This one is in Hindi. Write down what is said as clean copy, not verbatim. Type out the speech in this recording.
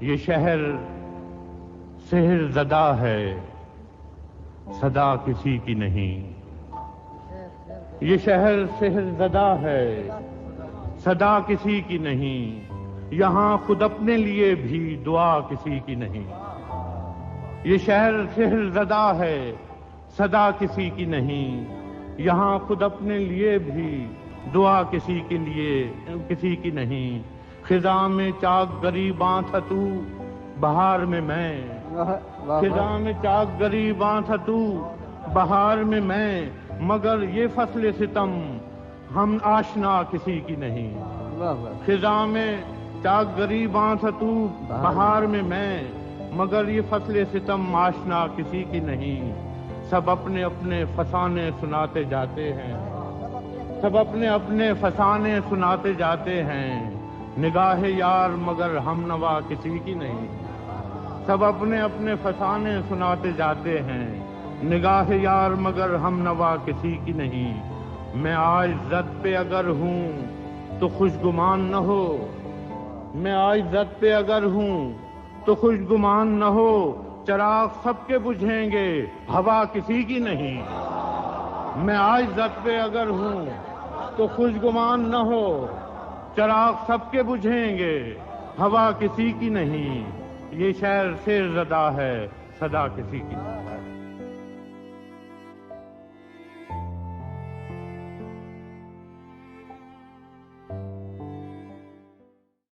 ये शहर सेहरज़दा है, सदा किसी की नहीं। ये शहर सेहरज़दा है, सदा किसी की नहीं। यहाँ खुद अपने लिए भी दुआ किसी की नहीं। ये शहर सेहरज़दा है, सदा किसी की नहीं। यहाँ खुद अपने लिए भी दुआ किसी की नहीं। खिजा में चाक गरीबां था तू, बहार में मैं। खिजा में चाक गरीबां था तू, बहार में मैं। मगर ये फसले सितम हम आशना किसी की नहीं। खिजा में चाक गरीबां था तू, बहार में मैं। मगर ये फसले सितम आशना किसी की नहीं। सब अपने अपने फसाने सुनाते जाते हैं, सब अपने अपने फसाने सुनाते जाते हैं। निगाह यार मगर हम नवा किसी की नहीं। सब अपने अपने फसाने सुनाते जाते हैं। निगाह यार मगर हम नवा किसी की नहीं। मैं आज इज्जत पे अगर हूँ तो खुशगुमान न हो। मैं आज इज्जत पे अगर हूँ तो खुशगुमान न हो। चराग सबके बुझेंगे, हवा किसी की नहीं। मैं आज इज्जत पे अगर हूँ तो खुशगुमान न हो। चराग सबके बुझेंगे, हवा किसी की नहीं। ये शहर सेहरज़दा है, सदा किसी की नहीं।